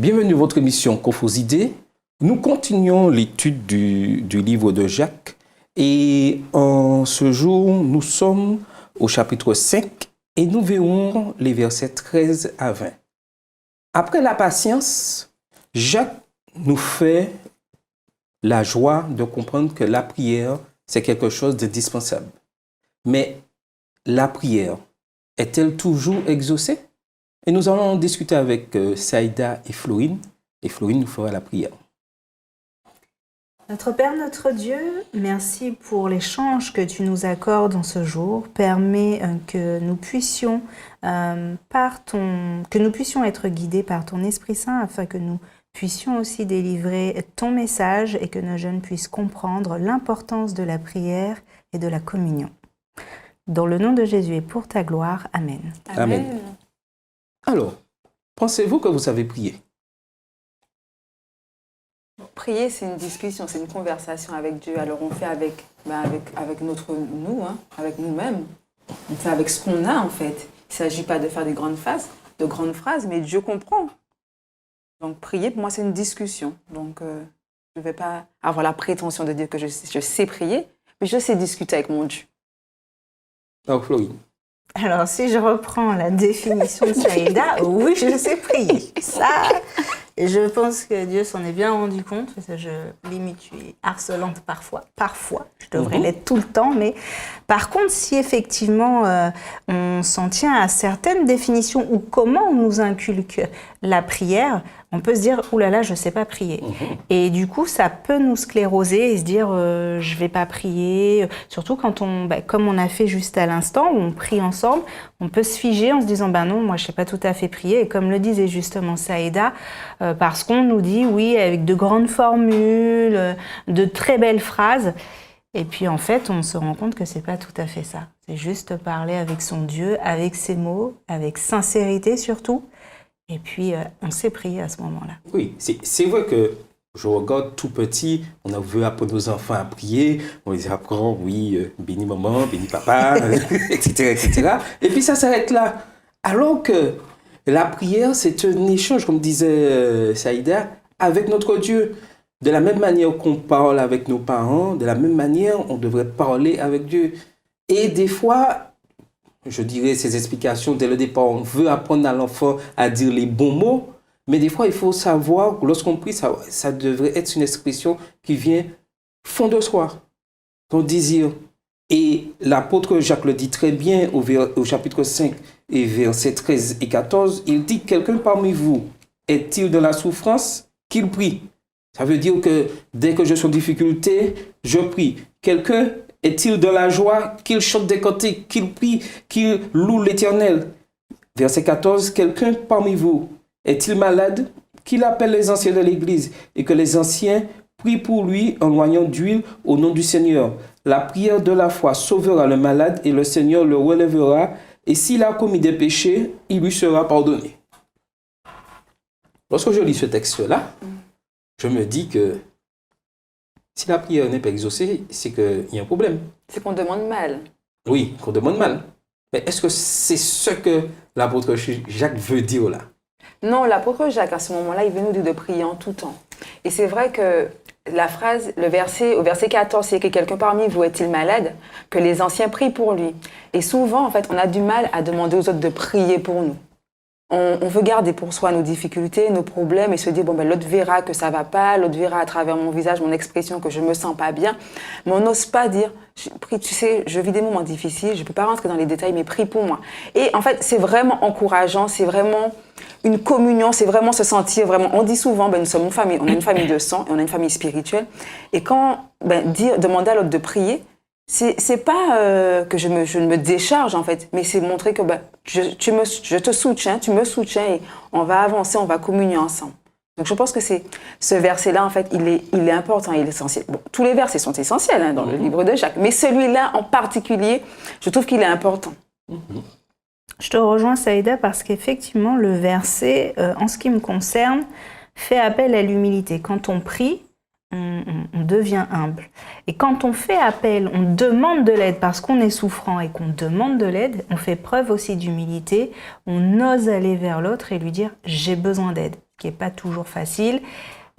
Bienvenue à votre émission Cophos-Idées. Nous continuons l'étude du livre de Jacques et en ce jour, nous sommes au chapitre 5 et nous verrons les versets 13 à 20. Après la patience, Jacques nous fait la joie de comprendre que la prière, c'est quelque chose d'indispensable. Mais la prière est-elle toujours exaucée? Et nous allons en discuter avec Saïda et Florine nous fera la prière. Notre Père, notre Dieu, merci pour l'échange que tu nous accordes en ce jour. Permets que nous puissions être guidés par ton Esprit Saint afin que nous puissions aussi délivrer ton message et que nos jeunes puissent comprendre l'importance de la prière et de la communion. Dans le nom de Jésus et pour ta gloire, Amen. Amen. Alors, pensez-vous que vous savez prier? Prier, c'est une discussion, c'est une conversation avec Dieu. Alors on fait avec nous-mêmes. On fait avec ce qu'on a en fait. Il ne s'agit pas de faire de grandes phrases, mais Dieu comprend. Donc prier, pour moi, c'est une discussion. Donc je ne vais pas avoir la prétention de dire que je sais prier, mais je sais discuter avec mon Dieu. Alors, Florine. Alors, si je reprends la définition de Saïda, oui, je sais prier. Ça, je pense que Dieu s'en est bien rendu compte, parce que limite, je suis harcelante parfois, je devrais l'être tout le temps, mais par contre, si effectivement on s'en tient à certaines définitions ou comment on nous inculque la prière, on peut se dire « Ouh là là, je ne sais pas prier ». Et du coup, ça peut nous scléroser et se dire « Je ne vais pas prier ». Surtout quand comme on a fait juste à l'instant, où on prie ensemble, on peut se figer en se disant « non, moi je ne sais pas tout à fait prier ». Et comme le disait justement Saïda, parce qu'on nous dit oui, avec de grandes formules, de très belles phrases. Et puis en fait, on se rend compte que ce n'est pas tout à fait ça. C'est juste parler avec son Dieu, avec ses mots, avec sincérité surtout. Et puis, on sait prier à ce moment-là. Oui, c'est vrai que je regarde tout petit, on veut apprendre nos enfants à prier, on les apprend, oui, béni maman, béni papa, etc., etc. Et puis ça s'arrête là. Alors que la prière, c'est un échange, comme disait Saïda, avec notre Dieu. De la même manière qu'on parle avec nos parents, de la même manière, on devrait parler avec Dieu. Et des fois, je dirais ces explications dès le départ, on veut apprendre à l'enfant à dire les bons mots, mais des fois, il faut savoir, lorsqu'on prie, ça devrait être une expression qui vient fond de soi, ton désir. Et l'apôtre Jacques le dit très bien au chapitre 5 et versets 13 et 14, il dit « Quelqu'un parmi vous est-il dans la souffrance? Qu'il prie. » Ça veut dire que dès que je suis en difficulté, je prie. Quelqu'un est-il dans la joie? Qu'il chante des cantiques, qu'il prie, qu'il loue l'Éternel. Verset 14, quelqu'un parmi vous est-il malade? Qu'il appelle les anciens de l'Église et que les anciens prient pour lui en loignant d'huile au nom du Seigneur. La prière de la foi sauvera le malade et le Seigneur le relèvera. Et s'il a commis des péchés, il lui sera pardonné. Lorsque je lis ce texte-là, je me dis que si la prière n'est pas exaucée, c'est qu'il y a un problème. C'est qu'on demande mal. Oui, qu'on demande mal. Mais est-ce que c'est ce que l'apôtre Jacques veut dire là? Non, l'apôtre Jacques, à ce moment-là, il veut nous dire de prier en tout temps. Et c'est vrai que la phrase, au verset 14, c'est que quelqu'un parmi vous est-il malade? Que les anciens prient pour lui. Et souvent, en fait, on a du mal à demander aux autres de prier pour nous. On veut garder pour soi nos difficultés, nos problèmes et se dire, l'autre verra que ça va pas, l'autre verra à travers mon visage, mon expression que je me sens pas bien. Mais on n'ose pas dire, tu sais, je vis des moments difficiles, je peux pas rentrer dans les détails, mais prie pour moi. Et en fait, c'est vraiment encourageant, c'est vraiment une communion, c'est vraiment se sentir vraiment. On dit souvent, nous sommes une famille, on a une famille de sang et on a une famille spirituelle. Et quand demander à l'autre de prier, c'est pas que je ne me décharge en fait, mais c'est montrer que je te soutiens, tu me soutiens et on va avancer, on va communier ensemble. Donc je pense que ce verset-là en fait, il est important, il est essentiel. Bon, tous les versets sont essentiels dans le livre de Jacques, mais celui-là en particulier, je trouve qu'il est important. Je te rejoins Saïda parce qu'effectivement le verset, en ce qui me concerne, fait appel à l'humilité. Quand on prie, on devient humble. Et quand on fait appel, on demande de l'aide parce qu'on est souffrant et qu'on demande de l'aide, on fait preuve aussi d'humilité, on ose aller vers l'autre et lui dire « j'ai besoin d'aide ». qui n'est pas toujours facile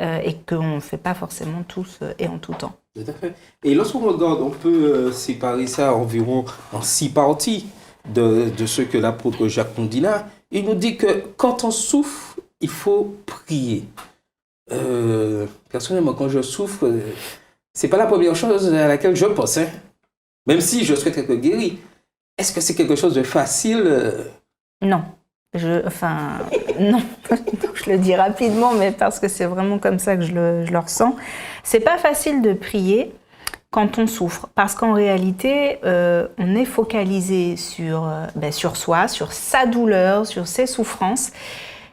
et qu'on ne fait pas forcément tous et en tout temps. Tout à fait. Et lorsqu'on regarde, on peut séparer ça environ en 6 parties de ce que l'apôtre Jacques nous dit là. Il nous dit que quand on souffre, il faut prier. Personnellement, quand je souffre, c'est pas la première chose à laquelle je pense, hein. Même si je souhaite être guéri. Est-ce que c'est quelque chose de facile? Non. Non. Je le dis rapidement, mais parce que c'est vraiment comme ça que je le ressens. C'est pas facile de prier quand on souffre, parce qu'en réalité, on est focalisé sur soi, sur sa douleur, sur ses souffrances.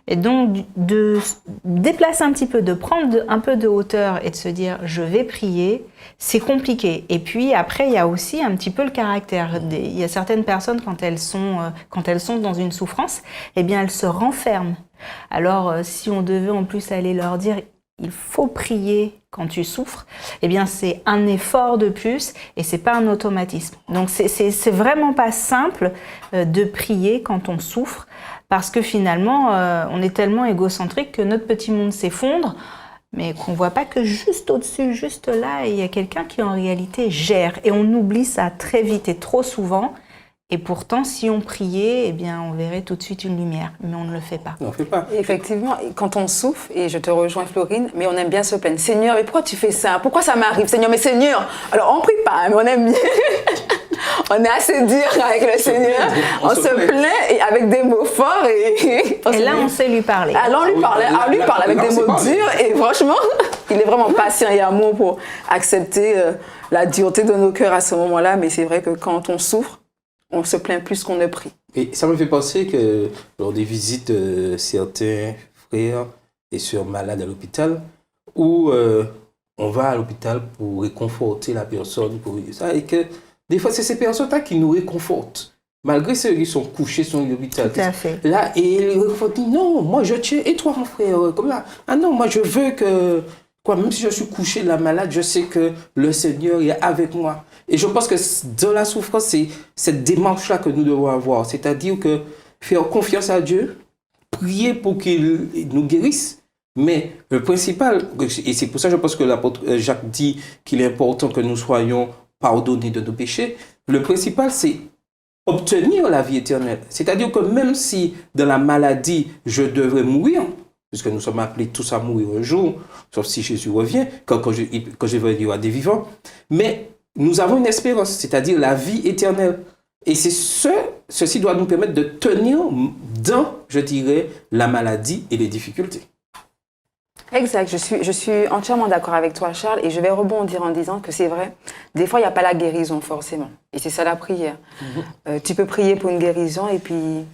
Et donc, de déplacer un petit peu, de prendre un peu de hauteur et de se dire « je vais prier », c'est compliqué. Et puis après, il y a aussi un petit peu le caractère. Il y a certaines personnes, quand elles sont dans une souffrance, eh bien, elles se renferment. Alors, si on devait en plus aller leur dire « il faut prier quand tu souffres », eh bien, c'est un effort de plus et c'est pas un automatisme. Donc, c'est vraiment pas simple de prier quand on souffre. Parce que finalement, on est tellement égocentrique que notre petit monde s'effondre, mais qu'on ne voit pas que juste au-dessus, juste là, il y a quelqu'un qui en réalité gère. Et on oublie ça très vite et trop souvent. Et pourtant, si on priait, eh bien, on verrait tout de suite une lumière. Mais on ne le fait pas. On ne fait pas. Effectivement, quand on souffre, et je te rejoins Florine, mais on aime bien se plaindre. Seigneur, mais pourquoi tu fais ça? Pourquoi ça m'arrive? Seigneur, mais Seigneur, alors on prie pas, mais on aime bien. On est assez dur avec le Seigneur. On se plaint et avec des mots forts. Et là, on sait lui parler. Alors, on lui parle avec des mots durs. Et franchement, il est vraiment patient et amour pour accepter la dureté de nos cœurs à ce moment-là. Mais c'est vrai que quand on souffre, on se plaint plus qu'on ne prie. Et ça me fait penser que lors des visites de certains frères et sœurs malades à l'hôpital, où on va à l'hôpital pour réconforter la personne, pour ça, et que des fois, c'est ces personnes-là qui nous réconfortent. Malgré ceux qui sont couchés sur l'hôpital. Tout à fait. Là, et ils réconfortent, non, moi je tiens, et toi mon frère, comme là. Ah non, moi je veux que, même si je suis couché la malade, je sais que le Seigneur est avec moi. Et je pense que dans la souffrance, c'est cette démarche-là que nous devons avoir. C'est-à-dire que faire confiance à Dieu, prier pour qu'il nous guérisse. Mais le principal, et c'est pour ça que je pense que l'apôtre Jacques dit qu'il est important que nous soyons pardonnés de nos péchés. Le principal, c'est obtenir la vie éternelle. C'est-à-dire que même si dans la maladie, je devrais mourir, puisque nous sommes appelés tous à mourir un jour, sauf si Jésus revient, quand je vais dire à des vivants, mais nous avons une espérance, c'est-à-dire la vie éternelle. Et ceci doit nous permettre de tenir dans, je dirais, la maladie et les difficultés. Exact, je suis entièrement d'accord avec toi, Charles, et je vais rebondir en disant que c'est vrai, des fois, il n'y a pas la guérison forcément, et c'est ça la prière. Tu peux prier pour une guérison, et puis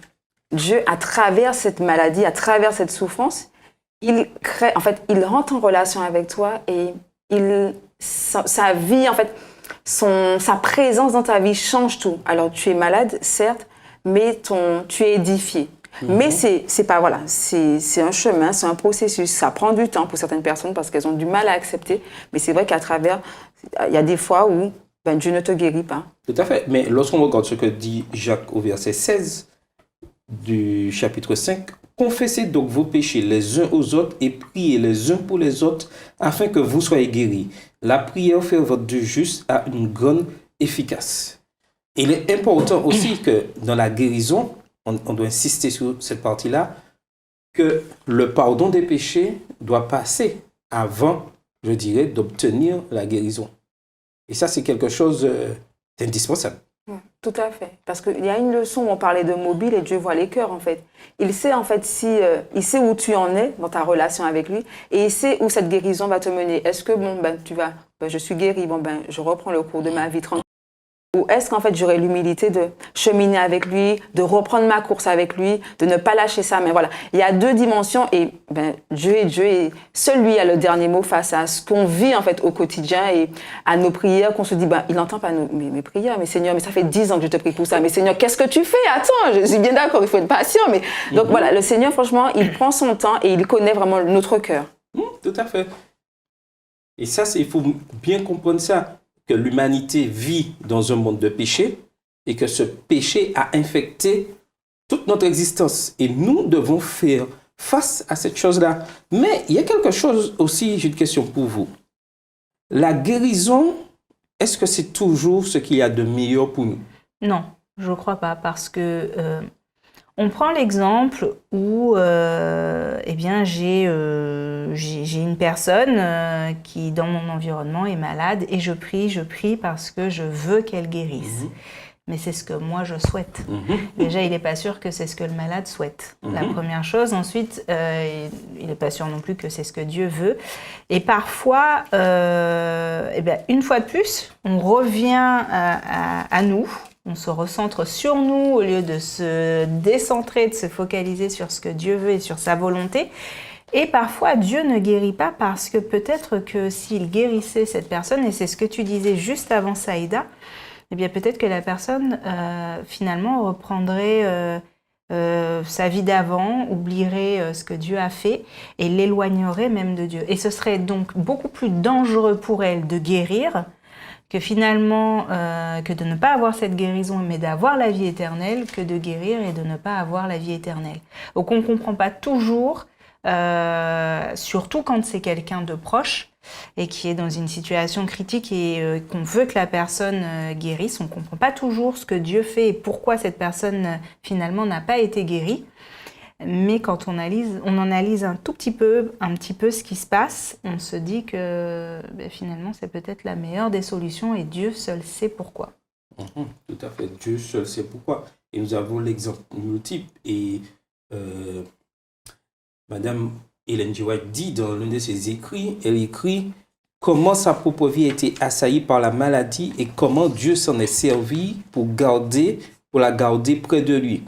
Dieu, à travers cette maladie, à travers cette souffrance, il rentre en relation avec toi, et sa vie, en fait, sa présence dans ta vie change tout. Alors, tu es malade, certes, mais tu es édifié. Mais c'est pas, voilà, c'est un chemin, c'est un processus. Ça prend du temps pour certaines personnes parce qu'elles ont du mal à accepter. Mais c'est vrai qu'à travers, il y a des fois où Dieu ne te guérit pas. Tout à fait. Mais lorsqu'on regarde ce que dit Jacques au verset 16 du chapitre 5, confessez donc vos péchés les uns aux autres et priez les uns pour les autres afin que vous soyez guéris. La prière fervente du juste a une grande efficace. Et il est important aussi que dans la guérison, on doit insister sur cette partie-là, que le pardon des péchés doit passer avant, je dirais, d'obtenir la guérison. Et ça, c'est quelque chose d'indispensable. Tout à fait. Parce qu'il y a une leçon où on parlait de mobile et Dieu voit les cœurs, en fait. Il sait, en fait, il sait où tu en es dans ta relation avec lui et il sait où cette guérison va te mener. Est-ce que, je suis guéri, je reprends le cours de ma vie tranquille. Ou est-ce qu'en fait j'aurai l'humilité de cheminer avec lui, de reprendre ma course avec lui, de ne pas lâcher ça. Mais voilà, il y a deux dimensions et Dieu est Dieu et seul lui a le dernier mot face à ce qu'on vit en fait au quotidien et à nos prières qu'on se dit il n'entend pas mes prières, mais Seigneur, mais ça fait 10 ans que je te prie pour ça, mais Seigneur, qu'est-ce que tu fais? Attends, je suis bien d'accord, il faut être patient. Mais donc voilà, le Seigneur franchement, il prend son temps et il connaît vraiment notre cœur. Tout à fait. Et ça, il faut bien comprendre ça. Que l'humanité vit dans un monde de péché et que ce péché a infecté toute notre existence. Et nous devons faire face à cette chose-là. Mais il y a quelque chose aussi, j'ai une question pour vous. La guérison, est-ce que c'est toujours ce qu'il y a de meilleur pour nous? Non, je ne crois pas, parce que on prend l'exemple où eh bien, j'ai une personne qui, dans mon environnement, est malade et je prie parce que je veux qu'elle guérisse. Mais c'est ce que moi je souhaite. Déjà, il n'est pas sûr que c'est ce que le malade souhaite. La première chose. Ensuite, il n'est pas sûr non plus que c'est ce que Dieu veut. Et parfois, eh bien, une fois de plus, on revient à nous. On se recentre sur nous au lieu de se décentrer, de se focaliser sur ce que Dieu veut et sur sa volonté. Et parfois, Dieu ne guérit pas parce que peut-être que s'il guérissait cette personne, et c'est ce que tu disais juste avant Saïda, eh bien peut-être que la personne finalement reprendrait sa vie d'avant, oublierait ce que Dieu a fait et l'éloignerait même de Dieu. Et ce serait donc beaucoup plus dangereux pour elle de guérir que finalement, que de ne pas avoir cette guérison, mais d'avoir la vie éternelle, que de guérir et de ne pas avoir la vie éternelle. Donc on ne comprend pas toujours, surtout quand c'est quelqu'un de proche et qui est dans une situation critique et qu'on veut que la personne guérisse, on ne comprend pas toujours ce que Dieu fait et pourquoi cette personne finalement n'a pas été guérie. Mais quand on analyse un petit peu ce qui se passe, on se dit que finalement c'est peut-être la meilleure des solutions et Dieu seul sait pourquoi. Tout à fait, Dieu seul sait pourquoi. Et nous avons l'exemple multiple. Et Madame Ellen G. White dit dans l'un de ses écrits, elle écrit comment sa propre vie a été assaillie par la maladie et comment Dieu s'en est servi pour la garder près de lui.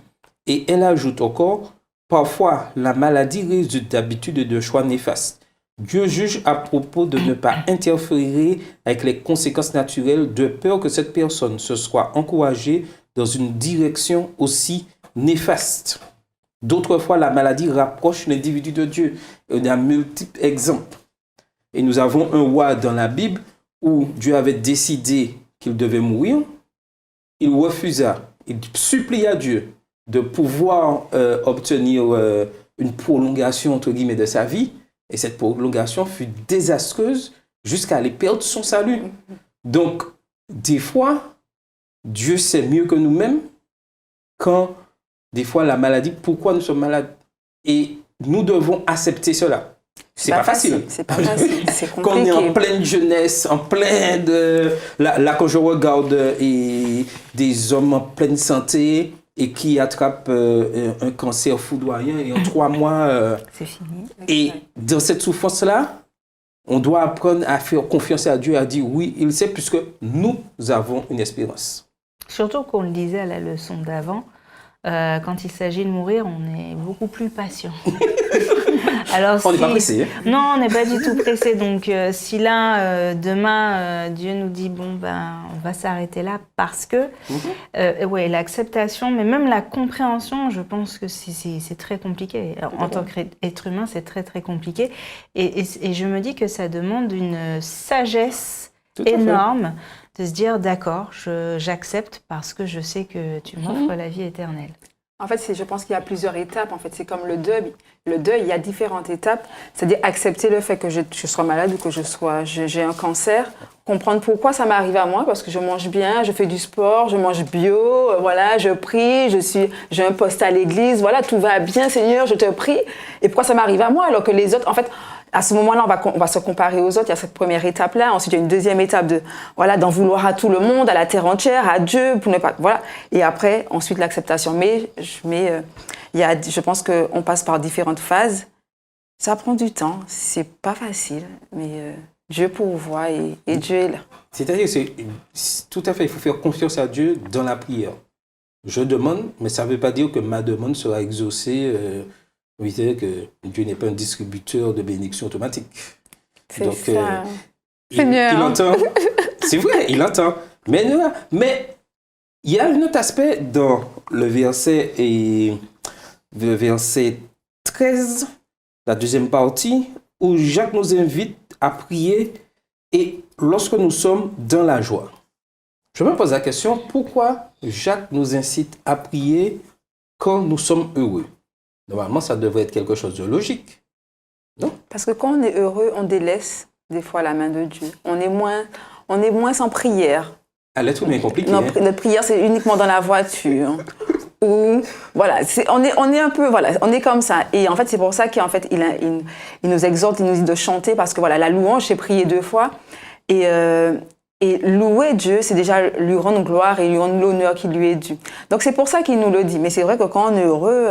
Et elle ajoute encore, parfois la maladie résulte d'habitudes et de choix néfastes. Dieu juge à propos de ne pas interférer avec les conséquences naturelles de peur que cette personne se soit encouragée dans une direction aussi néfaste. D'autres fois, la maladie rapproche l'individu de Dieu. Il y a multiples exemples. Et nous avons un roi dans la Bible où Dieu avait décidé qu'il devait mourir. Il refusa. Il supplia Dieu de pouvoir obtenir une prolongation, entre guillemets, de sa vie. Et cette prolongation fut désastreuse jusqu'à aller perdre son salut. Donc, des fois, Dieu sait mieux que nous-mêmes quand, des fois, la maladie, pourquoi nous sommes malades. Et nous devons accepter cela. C'est pas facile. C'est pas facile, c'est compliqué. Quand on est en pleine jeunesse, en plein de... Là, quand je regarde des hommes en pleine santé et qui attrapent un cancer foudroyant et en 3 mois... c'est fini. Et dans cette souffrance-là, on doit apprendre à faire confiance à Dieu, à dire oui, il sait, puisque nous avons une espérance. Surtout qu'on le disait à la leçon d'avant, quand il s'agit de mourir, on est beaucoup plus patient. Alors, on n'est pas pressé. Non, on n'est pas du tout pressé. Donc, si là, demain, Dieu nous dit, bon, on va s'arrêter là parce que, ouais, l'acceptation, mais même la compréhension, je pense que c'est très compliqué. En tant qu'être humain, c'est très, très compliqué. Et je me dis que ça demande une sagesse énorme de se dire, d'accord, j'accepte parce que je sais que tu m'offres la vie éternelle. En fait, je pense qu'il y a plusieurs étapes. En fait, c'est comme le deuil. Le deuil, il y a différentes étapes. C'est-à-dire accepter le fait que je sois malade ou que j'ai un cancer. Comprendre pourquoi ça m'arrive à moi, parce que je mange bien, je fais du sport, je mange bio, voilà, je prie, j'ai un poste à l'église, voilà, tout va bien, Seigneur, je te prie. Et pourquoi ça m'arrive à moi alors que les autres, en fait, à ce moment-là, on va se comparer aux autres. Il y a cette première étape-là. Ensuite, il y a une deuxième étape d'en vouloir à tout le monde, à la terre entière, à Dieu, pour ne pas, voilà. Et après, ensuite, l'acceptation. Mais je pense qu'on passe par différentes phases. Ça prend du temps. C'est pas facile, mais Dieu pourvoit et Dieu est là. C'est-à-dire, tout à fait, il faut faire confiance à Dieu dans la prière. Je demande, mais ça ne veut pas dire que ma demande sera exaucée. Oui, c'est-à-dire que Dieu n'est pas un distributeur de bénédictions automatiques. Donc, ça. Il entend. C'est vrai, il entend. Mais il y a un autre aspect dans le verset 13, la deuxième partie, où Jacques nous invite à prier et lorsque nous sommes dans la joie. Je me pose la question, pourquoi Jacques nous incite à prier quand nous sommes heureux? Normalement, ça devrait être quelque chose de logique. Non? Parce que quand on est heureux, on délaisse des fois la main de Dieu. On est moins sans prière. À l'être humain compliqué. Notre prière, c'est uniquement dans la voiture. Ou voilà, on est un peu, voilà, on est comme ça. Et en fait, c'est pour ça qu'en fait, il nous exhorte, il nous dit de chanter, parce que voilà, la louange, c'est prier 2 fois. Et louer Dieu, c'est déjà lui rendre gloire et lui rendre l'honneur qui lui est dû. Donc c'est pour ça qu'il nous le dit. Mais c'est vrai que quand on est heureux,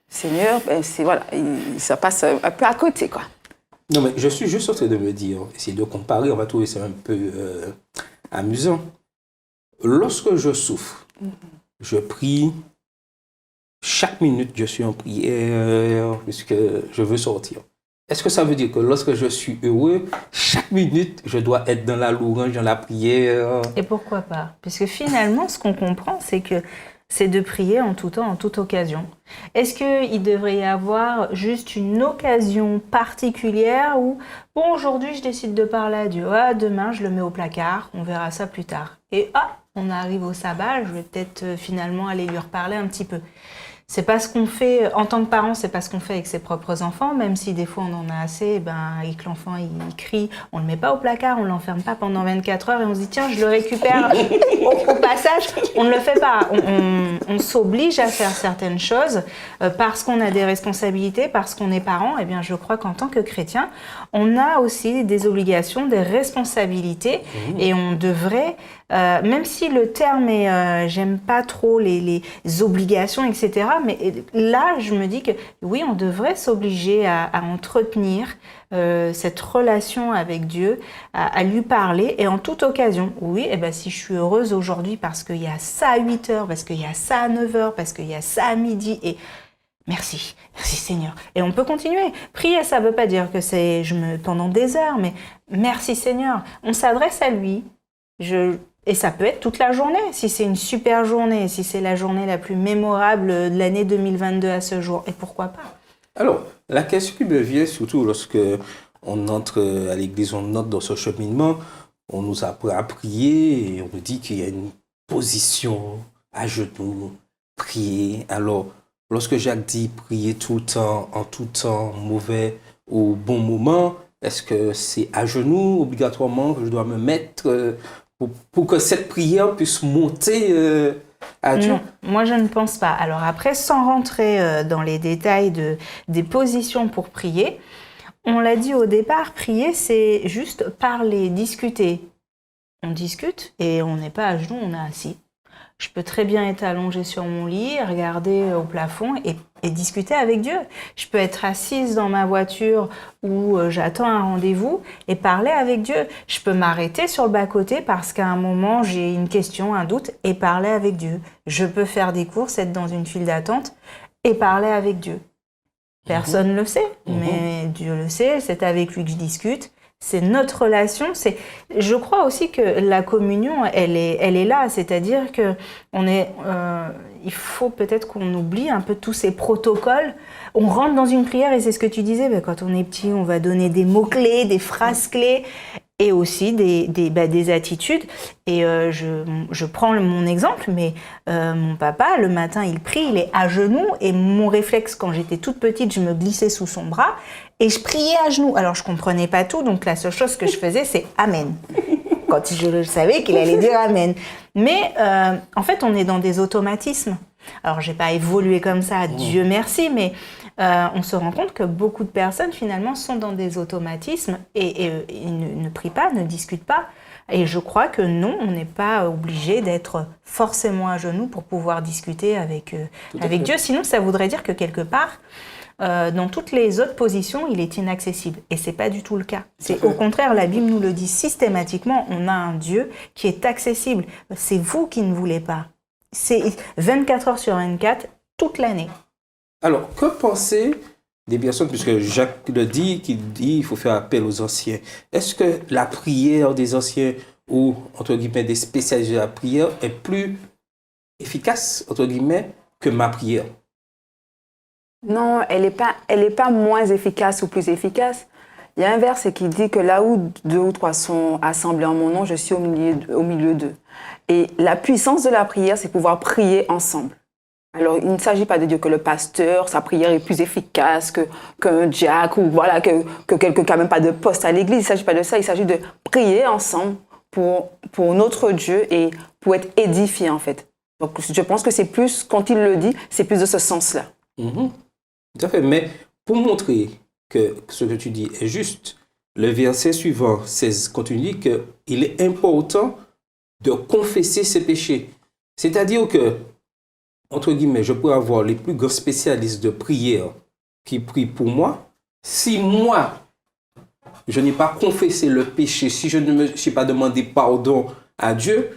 Seigneur, voilà, ça passe un peu à côté, quoi. Non, mais je suis juste en train de me dire, essayer de comparer, on va trouver ça un peu amusant. Lorsque je souffre, je prie, chaque minute je suis en prière, puisque je veux sortir. Est-ce que ça veut dire que lorsque je suis heureux, chaque minute, je dois être dans la louange, dans la prière? Et pourquoi pas? Puisque finalement, ce qu'on comprend, c'est que c'est de prier en tout temps, en toute occasion. Est-ce qu'il devrait y avoir juste une occasion particulière où, bon, aujourd'hui, je décide de parler à Dieu, demain, je le mets au placard, on verra ça plus tard. Et on arrive au sabbat, je vais peut-être finalement aller lui reparler un petit peu. C'est pas ce qu'on fait, en tant que parent, c'est pas ce qu'on fait avec ses propres enfants, même si des fois on en a assez, et que l'enfant il crie, on le met pas au placard, on l'enferme pas pendant 24 heures et on se dit tiens, je le récupère au passage. On ne le fait pas, on s'oblige à faire certaines choses parce qu'on a des responsabilités, parce qu'on est parent. Eh bien, je crois qu'en tant que chrétien, on a aussi des obligations, des responsabilités et on devrait, même si le terme est, j'aime pas trop les obligations, etc., mais là, je me dis que oui, on devrait s'obliger à entretenir cette relation avec Dieu, à lui parler et en toute occasion. Oui, si je suis heureuse aujourd'hui parce qu'il y a ça à 8 heures, parce qu'il y a ça à 9 heures, parce qu'il y a ça à midi et merci Seigneur. Et on peut continuer. Prier, ça ne veut pas dire que c'est pendant des heures, mais merci Seigneur. On s'adresse à lui. Et ça peut être toute la journée, si c'est une super journée, si c'est la journée la plus mémorable de l'année 2022 à ce jour. Et pourquoi pas? Alors, la question qui me vient, surtout lorsque on entre à l'église, on entre dans ce cheminement, on nous apprend à prier et on nous dit qu'il y a une position à genoux, prier. Alors, lorsque Jacques dit prier tout le temps, en tout temps, mauvais ou bon moment, est-ce que c'est à genoux obligatoirement que je dois me mettre pour que cette prière puisse monter à Dieu? Non, moi je ne pense pas. Alors après, sans rentrer dans les détails des positions pour prier, on l'a dit au départ, prier c'est juste parler, discuter. On discute et on n'est pas à genoux, on est assis. Je peux très bien être allongée sur mon lit, regarder au plafond et discuter avec Dieu. Je peux être assise dans ma voiture où j'attends un rendez-vous et parler avec Dieu. Je peux m'arrêter sur le bas-côté parce qu'à un moment j'ai une question, un doute et parler avec Dieu. Je peux faire des courses, être dans une file d'attente et parler avec Dieu. Personne ne le sait, mais Dieu le sait, c'est avec lui que je discute. C'est notre relation. Je crois aussi que la communion, elle est là. C'est-à-dire que il faut peut-être qu'on oublie un peu tous ces protocoles. On rentre dans une prière et c'est ce que tu disais. Quand on est petit, on va donner des mots-clés, des phrases-clés et aussi des attitudes. Et je prends mon exemple, mais mon papa, le matin, il prie, il est à genoux. Et mon réflexe, quand j'étais toute petite, je me glissais sous son bras et je priais à genoux. Alors, je comprenais pas tout, donc la seule chose que je faisais, c'est « Amen ». Quand je savais qu'il allait dire « Amen ». Mais en fait, on est dans des automatismes. Alors, j'ai pas évolué comme ça, Dieu merci, mais on se rend compte que beaucoup de personnes, finalement, sont dans des automatismes et ne prient pas, ne discutent pas. Et je crois que non, on n'est pas obligé d'être forcément à genoux pour pouvoir discuter avec Dieu. Sinon, ça voudrait dire que quelque part, dans toutes les autres positions, il est inaccessible. Et c'est pas du tout le cas. C'est au contraire, la Bible nous le dit systématiquement, on a un Dieu qui est accessible. C'est vous qui ne voulez pas. C'est 24 heures sur 24, toute l'année. Alors, que penser des personnes, puisque Jacques le dit, qu'il dit il faut faire appel aux anciens. Est-ce que la prière des anciens ou, entre guillemets, des spécialistes de la prière est plus efficace, entre guillemets, que ma prière? Non, elle est pas moins efficace ou plus efficace. Il y a un verset qui dit que là où 2 ou 3 sont assemblés en mon nom, je suis au milieu d'eux. Et la puissance de la prière, c'est pouvoir prier ensemble. Alors, il ne s'agit pas de dire que le pasteur, sa prière est plus efficace qu'un diacre ou voilà, que quelqu'un qui n'a même pas de poste à l'église. Il ne s'agit pas de ça. Il s'agit de prier ensemble pour notre Dieu et pour être édifié, en fait. Donc, je pense que c'est plus, quand il le dit, c'est plus de ce sens-là. Mhm. Tout à fait. Mais pour montrer que ce que tu dis est juste, le verset suivant 16 continue qu'il est important de confesser ses péchés. C'est-à-dire que, entre guillemets, je peux avoir les plus grands spécialistes de prière qui prient pour moi. Si moi, je n'ai pas confessé le péché, si je ne me suis pas demandé pardon à Dieu,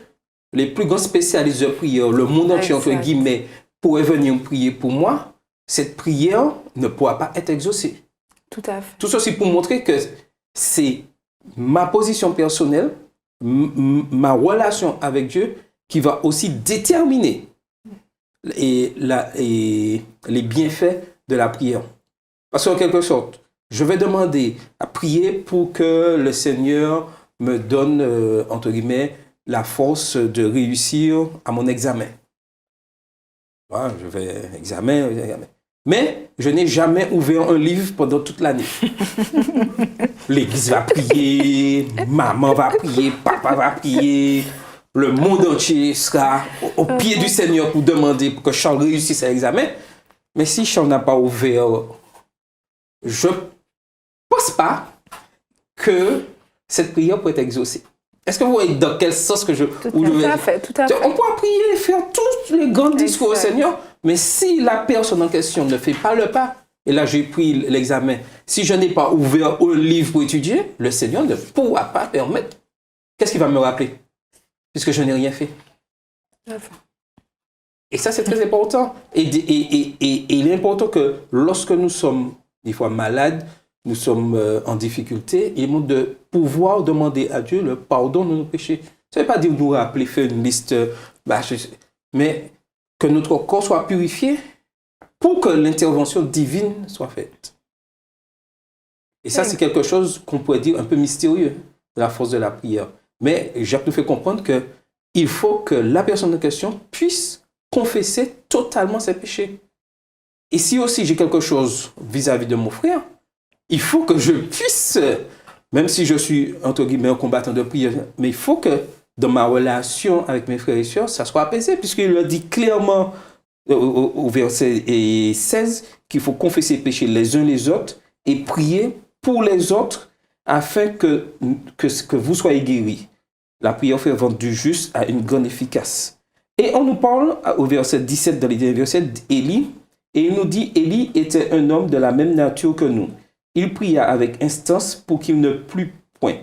les plus grands spécialistes de prière, le monde entier, entre guillemets, pourraient venir prier pour moi, cette prière ne pourra pas être exaucée. Tout à fait. Tout ceci pour montrer que c'est ma position personnelle, ma relation avec Dieu qui va aussi déterminer les bienfaits de la prière. Parce qu'en quelque sorte, je vais demander à prier pour que le Seigneur me donne, entre guillemets, la force de réussir à mon examen. Voilà, je vais examen. Mais je n'ai jamais ouvert un livre pendant toute l'année. L'église va prier, maman va prier, papa va prier, le monde entier sera au pied du Seigneur pour demander pour que Charles réussisse à l'examen. Mais si Charles n'a pas ouvert, je ne pense pas que cette prière peut être exaucée. Est-ce que vous voyez dans quel sens que je... Tout à fait. On peut prier et faire tous les grands discours au Seigneur, mais si la personne en question ne fait pas le pas, et là j'ai pris l'examen, si je n'ai pas ouvert un livre pour étudier, le Seigneur ne pourra pas permettre. Qu'est-ce qu'il va me rappeler? Puisque je n'ai rien fait. Et ça, c'est très important. Et il est important que lorsque nous sommes des fois malades, nous sommes en difficulté, il est de pouvoir demander à Dieu le pardon de nos péchés. Ça ne veut pas dire nous rappeler, faire une liste, mais que notre corps soit purifié pour que l'intervention divine soit faite. Et ça, c'est quelque chose qu'on pourrait dire un peu mystérieux, la force de la prière. Mais Jacques nous fait comprendre qu'il faut que la personne en question puisse confesser totalement ses péchés. Et si aussi j'ai quelque chose vis-à-vis de mon frère, il faut que je puisse, même si je suis, entre guillemets, un combattant de prière, mais il faut que dans ma relation avec mes frères et sœurs, ça soit apaisé, puisqu'il le dit clairement au verset 16 qu'il faut confesser les péchés les uns les autres et prier pour les autres afin que vous soyez guéris. La prière fervente du juste a une grande efficace. Et on nous parle au verset 17 dans les derniers versets d'Élie, et il nous dit, Élie était un homme de la même nature que nous. Il pria avec instance pour qu'il ne plût point,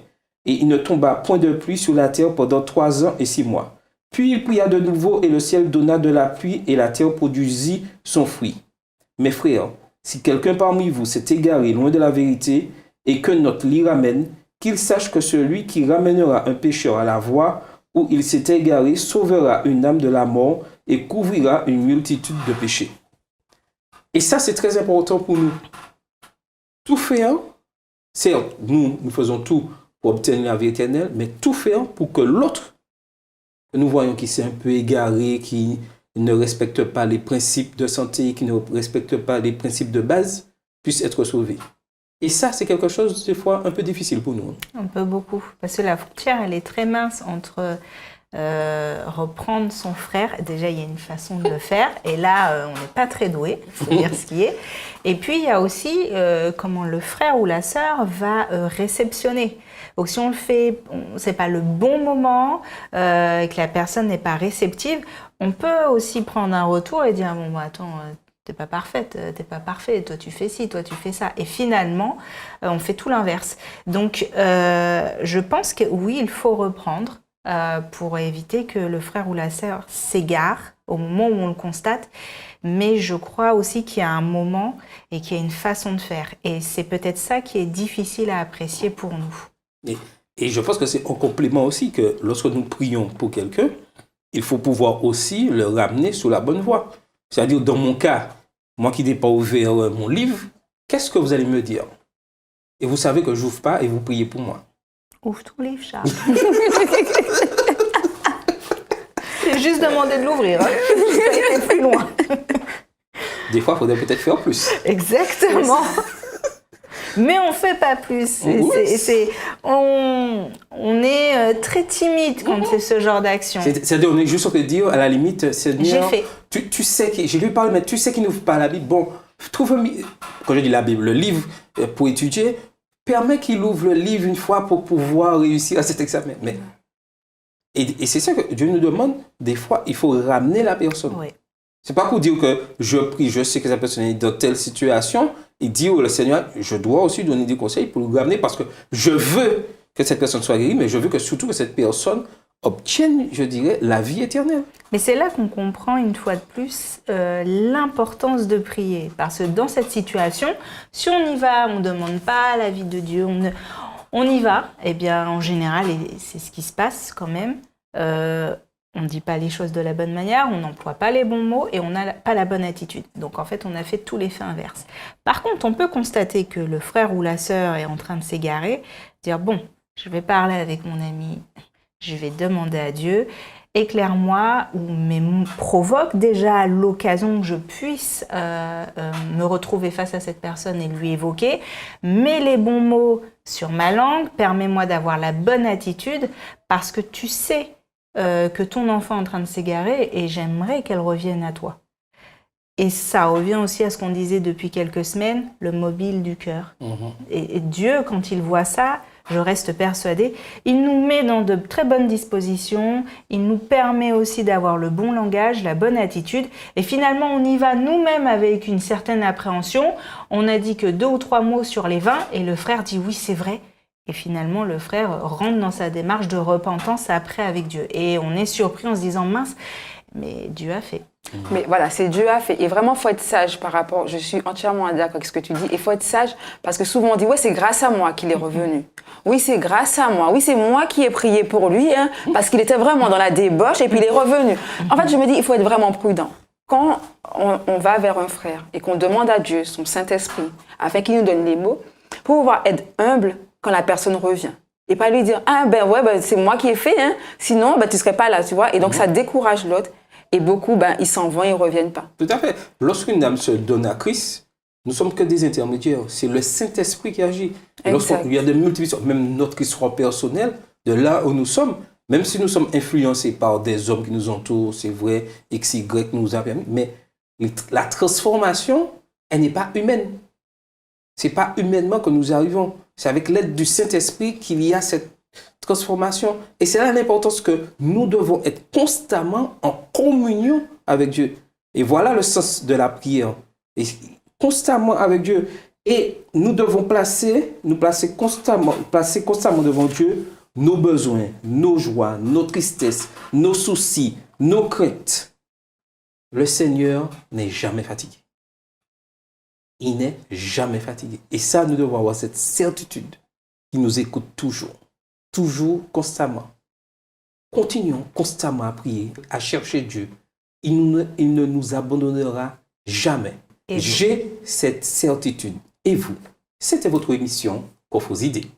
et il ne tomba point de pluie sur la terre pendant 3 ans et 6 mois. Puis il pria de nouveau, et le ciel donna de la pluie, et la terre produisit son fruit. Mes frères, si quelqu'un parmi vous s'est égaré loin de la vérité, et que notre l'y ramène, qu'il sache que celui qui ramènera un pécheur à la voie où il s'est égaré sauvera une âme de la mort et couvrira une multitude de péchés. Et ça, c'est très important pour nous. Tout faire, certes, nous faisons tout pour obtenir la vie éternelle, mais tout faire pour que l'autre, que nous voyons qui s'est un peu égaré, qui ne respecte pas les principes de santé, qui ne respecte pas les principes de base, puisse être sauvé. Et ça, c'est quelque chose, des fois, un peu difficile pour nous. Un peu beaucoup. Parce que la frontière, elle est très mince entre reprendre son frère. Déjà, il y a une façon de le faire. Et là, on n'est pas très doué, il faut dire ce qui est. Et puis, il y a aussi comment le frère ou la sœur va réceptionner. Donc, si on le fait, c'est pas le bon moment, et que la personne n'est pas réceptive, on peut aussi prendre un retour et dire, bon, attends... t'es pas parfaite, t'es pas parfait, toi tu fais ci, toi tu fais ça. Et finalement, on fait tout l'inverse. Donc, je pense que oui, il faut reprendre pour éviter que le frère ou la sœur s'égare au moment où on le constate. Mais je crois aussi qu'il y a un moment et qu'il y a une façon de faire. Et c'est peut-être ça qui est difficile à apprécier pour nous. Et je pense que c'est en complément aussi que lorsque nous prions pour quelqu'un, il faut pouvoir aussi le ramener sur la bonne voie. C'est-à-dire, dans mon cas, moi qui n'ai pas ouvert mon livre, qu'est-ce que vous allez me dire? Et vous savez que je n'ouvre pas et vous priez pour moi. Ouvre ton livre, Charles. J'ai juste demandé de l'ouvrir. Hein. Je n'ai pas été plus loin. des fois, il faudrait peut-être faire plus. Exactement. Mais on ne fait pas plus. On est très timide quand c'est ce genre d'action. C'est-à-dire, on est juste en train de dire, à la limite, Seigneur, J'ai fait. Tu sais, je lui parle, mais tu sais qu'il n'ouvre pas la Bible. Bon, quand je dis la Bible, le livre pour étudier, permet qu'il ouvre le livre une fois pour pouvoir réussir à cet examen. Et c'est ça que Dieu nous demande. Des fois, il faut ramener la personne. Oui. C'est pas pour dire que je prie, je sais que cette personne est dans telle situation. Il dit au Seigneur, je dois aussi donner des conseils pour le ramener parce que je veux que cette personne soit guérie, mais je veux surtout que cette personne obtienne, je dirais, la vie éternelle. Mais c'est là qu'on comprend une fois de plus l'importance de prier. Parce que dans cette situation, si on y va, on ne demande pas l'avis de Dieu, on y va, eh bien en général, et c'est ce qui se passe quand même, on ne dit pas les choses de la bonne manière, on n'emploie pas les bons mots et on n'a pas la bonne attitude. Donc en fait, on a fait tout l'effet inverse. Par contre, on peut constater que le frère ou la sœur est en train de s'égarer, dire bon, je vais parler avec mon ami, je vais demander à Dieu, éclaire-moi mais provoque déjà l'occasion que je puisse me retrouver face à cette personne et lui évoquer, mets les bons mots sur ma langue, permets-moi d'avoir la bonne attitude parce que tu sais que ton enfant est en train de s'égarer et j'aimerais qu'elle revienne à toi. Et ça revient aussi à ce qu'on disait depuis quelques semaines, le mobile du cœur. Et Dieu, quand il voit ça, je reste persuadée, il nous met dans de très bonnes dispositions, il nous permet aussi d'avoir le bon langage, la bonne attitude, et finalement on y va nous-mêmes avec une certaine appréhension. On a dit que 2 ou 3 mots sur les 20, et le frère dit oui, c'est vrai. Et finalement, le frère rentre dans sa démarche de repentance après avec Dieu. Et on est surpris en se disant, mince, mais Dieu a fait. Mais voilà, c'est Dieu a fait. Et vraiment, il faut être sage par rapport, je suis entièrement d'accord avec ce que tu dis, il faut être sage parce que souvent on dit, ouais, c'est grâce à moi qu'il est revenu. Oui, c'est grâce à moi. Oui, c'est moi qui ai prié pour lui, hein, parce qu'il était vraiment dans la débauche et puis il est revenu. En fait, je me dis, il faut être vraiment prudent. Quand on va vers un frère et qu'on demande à Dieu, son Saint-Esprit, afin qu'il nous donne les mots, pour pouvoir être humble quand la personne revient. Et pas lui dire, ah ben ouais, ben, c'est moi qui ai fait, hein, sinon ben, tu ne serais pas là, tu vois. Et donc ça décourage l'autre. Et beaucoup, ben, ils s'en vont, ils ne reviennent pas. Tout à fait. Lorsqu'une âme se donne à Christ, nous ne sommes que des intermédiaires. C'est le Saint-Esprit qui agit. Lorsqu'il y a de multiples, même notre histoire personnelle, de là où nous sommes, même si nous sommes influencés par des hommes qui nous entourent, c'est vrai, X, Y nous a permis, mais la transformation, elle n'est pas humaine. Ce n'est pas humainement que nous arrivons. C'est avec l'aide du Saint-Esprit qu'il y a cette transformation. Et c'est là l'importance que nous devons être constamment en communion avec Dieu. Et voilà le sens de la prière. Et constamment avec Dieu. Et nous devons placer constamment devant Dieu nos besoins, nos joies, nos tristesses, nos soucis, nos craintes. Le Seigneur n'est jamais fatigué. Il n'est jamais fatigué. Et ça, nous devons avoir cette certitude qu'il nous écoute toujours. Toujours, constamment. Continuons constamment à prier, à chercher Dieu. Il ne nous abandonnera jamais. J'ai cette certitude. Et vous, c'était votre émission Coffres Idées.